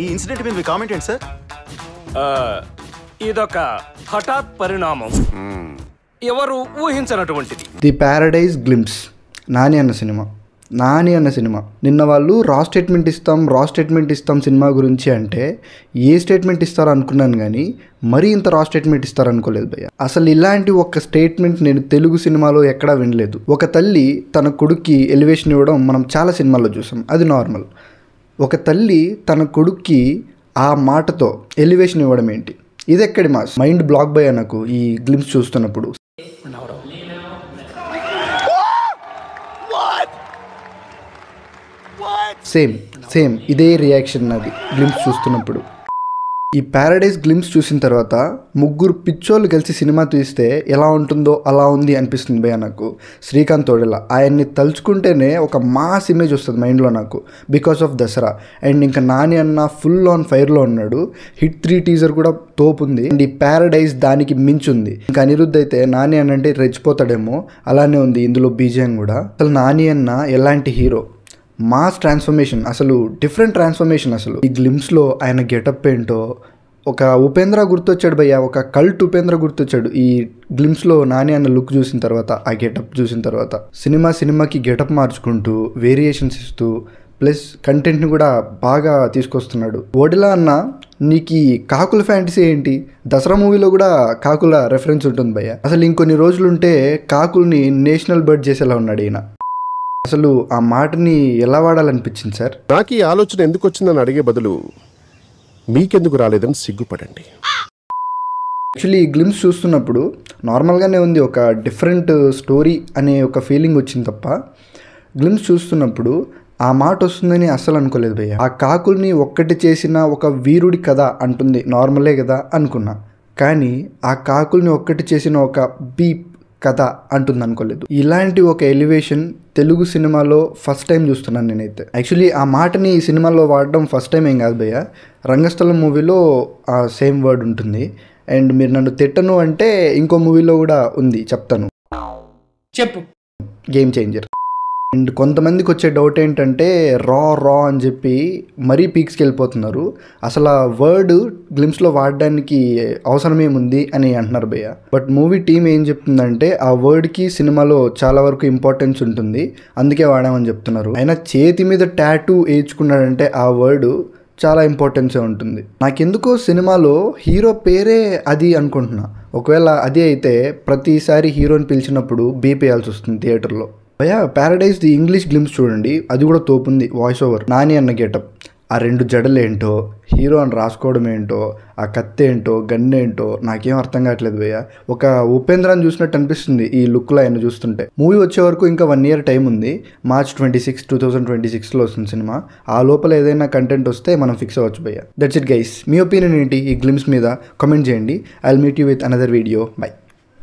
ఈ ఇన్సిడెంట్ మీద మీ కామెంట్ ఏంటి సార్? ఇదొక హఠాత్ పరిణామం, ఎవరు ఊహించినటువంటిది. ది ప్యారడైజ్ గ్లింప్స్ నాని అన్న సినిమా నిన్న వాళ్ళు రా స్టేట్మెంట్ ఇస్తాం సినిమా గురించి అంటే ఏ స్టేట్మెంట్ ఇస్తారో అనుకున్నాను, కానీ మరీ ఇంత రా స్టేట్మెంట్ ఇస్తారు అనుకోలేదు భయ్య. అసలు ఇలాంటి ఒక స్టేట్మెంట్ నేను తెలుగు సినిమాలో ఎక్కడా వినలేదు. ఒక తల్లి తన కొడుక్కి ఎలివేషన్ ఇవ్వడం మనం చాలా సినిమాల్లో చూసాం, అది నార్మల్. ఒక తల్లి తన కొడుక్కి ఆ మాటతో ఎలివేషన్ ఇవ్వడం ఏంటి, ఇది ఎక్కడి మాస్? మైండ్ బ్లాక్ భయ్య నాకు ఈ గ్లింప్స్ చూస్తున్నప్పుడు. సేమ్ ఇదే రియాక్షన్ నాది గ్లింప్స్ చూస్తున్నప్పుడు. ఈ ప్యారడైజ్ గ్లింప్స్ చూసిన తర్వాత ముగ్గురు పిచ్చోళ్ళు కలిసి సినిమా తీస్తే ఎలా ఉంటుందో అలా ఉంది అనిపిస్తుంది భయ్య నాకు. శ్రీకాంత్ తోడేలా ఆయన్ని తలుచుకుంటేనే ఒక మాస్ ఇమేజ్ వస్తుంది మైండ్లో నాకు, బికాస్ ఆఫ్ దసరా. అండ్ ఇంకా నాని అన్న ఫుల్ ఆన్ ఫైర్లో ఉన్నాడు. హిట్ 3 టీజర్ కూడా తోపు ఉంది. అండ్ ఈ ప్యారడైజ్ దానికి మించుంది. ఇంకా అనిరుద్ధ్ అయితే నాని అన్న అంటే రెచ్చిపోతాడేమో, అలానే ఉంది ఇందులో బీజిఎం కూడా. అసలు నాని అన్న ఎలాంటి హీరో, మాస్ ట్రాన్స్ఫర్మేషన్, అసలు డిఫరెంట్ ట్రాన్స్ఫర్మేషన్. అసలు ఈ గ్లింప్స్లో ఆయన గెటప్ ఏంటో, ఒక ఉపేంద్ర గుర్తొచ్చాడు భయ్య, ఒక కల్ట్ ఉపేంద్ర గుర్తొచ్చాడు ఈ గ్లింప్స్లో నాని అన్న లుక్ చూసిన తర్వాత, ఆ గెటప్ చూసిన తర్వాత. సినిమాకి గెటప్ మార్చుకుంటూ వేరియేషన్స్ ఇస్తూ ప్లస్ కంటెంట్ని కూడా బాగా తీసుకొస్తున్నాడు. ఓడిలా అన్న నీకు ఈ కాకుల ఫ్యాంటసీ ఏంటి? దసరా మూవీలో కూడా కాకుల రెఫరెన్స్ ఉంటుంది భయ్య. అసలు ఇంకొన్ని రోజులుంటే కాకుల్ని నేషనల్ బర్డ్ చేసేలా ఉన్నాడు ఈయన. అసలు ఆ మాటని ఎలా వాడాలనిపించింది సార్? నాకు ఈ ఆలోచన ఎందుకు వచ్చిందని అడిగే బదులు మీకెందుకు రాలేదని సిగ్గుపడండి. యాక్చువల్లీ ఈ గ్లింప్స్ చూస్తున్నప్పుడు నార్మల్గానే ఉంది, ఒక డిఫరెంట్ స్టోరీ అనే ఒక ఫీలింగ్ వచ్చింది తప్ప గ్లింప్స్ చూస్తున్నప్పుడు ఆ మాట వస్తుందని అస్సలు అనుకోలేదు భయ్య. ఆ కాకుల్ని ఒక్కటి చేసిన ఒక వీరుడి కథ అంటుంది, నార్మలే కదా అనుకున్నా. కానీ ఆ కాకుల్ని ఒక్కటి చేసిన ఒక బీప్ కథ అంటుంది అనుకోలేదు. ఇలాంటి ఒక ఎలివేషన్ తెలుగు సినిమాలో ఫస్ట్ టైం చూస్తున్నాను నేనైతే. యాక్చువల్లీ ఆ మాటని ఈ సినిమాలో వాడడం ఫస్ట్ టైం ఏం కాదు భయ్య. రంగస్థలం మూవీలో ఆ సేమ్ వర్డ్ ఉంటుంది. అండ్ మీరు నన్ను తిట్టను అంటే ఇంకో మూవీలో కూడా ఉంది, చెప్తాను, చెప్పు. Game changer. అండ్ కొంతమందికి వచ్చే డౌట్ ఏంటంటే రా అని చెప్పి మరీ పీక్స్కి వెళ్ళిపోతున్నారు. అసలు ఆ వర్డ్ గ్లింప్స్లో వాడడానికి అవసరమేముంది అని అంటున్నారు భయ్య. బట్ మూవీ టీమ్ ఏం చెప్తుందంటే ఆ వర్డ్కి సినిమాలో చాలా వరకు ఇంపార్టెన్స్ ఉంటుంది, అందుకే వాడామని చెప్తున్నారు. అయినా చేతి మీద టాటూ వేయించుకున్నాడంటే ఆ వర్డ్ చాలా ఇంపార్టెన్సే ఉంటుంది. నాకెందుకో సినిమాలో హీరో పేరే అది అనుకుంటున్నా. ఒకవేళ అది అయితే ప్రతిసారి హీరోని పిలిచినప్పుడు బీప్ వేయాల్సి వస్తుంది థియేటర్లో. భయ్యా ప్యారడైజ్ ది ఇంగ్లీష్ గ్లింప్స్ చూడండి, అది కూడా తోపుంది. వాయిస్ ఓవర్ నాని అన్న గెటప్, ఆ 2 జడలు ఏంటో, హీరో అని రాసుకోవడం ఏంటో, ఆ కత్తి ఏంటో, గన్ ఏంటో నాకేం అర్థం కావట్లేదు భయ్య. ఒక ఉపేంద్రాన్ని చూసినట్టు అనిపిస్తుంది ఈ లుక్లో ఆయన చూస్తుంటే. మూవీ వచ్చే వరకు ఇంకా 1 year టైం ఉంది. March 26, 2026లో వస్తుంది సినిమా. ఆ లోపల ఏదైనా కంటెంట్ వస్తే మనం ఫిక్స్ అవ్వచ్చు భయ్య. That's it guys. Me opinion ఏంటి ఈ గ్లింప్స్ మీద? కామెంట్ చేయండి. I will meet you with another video. By.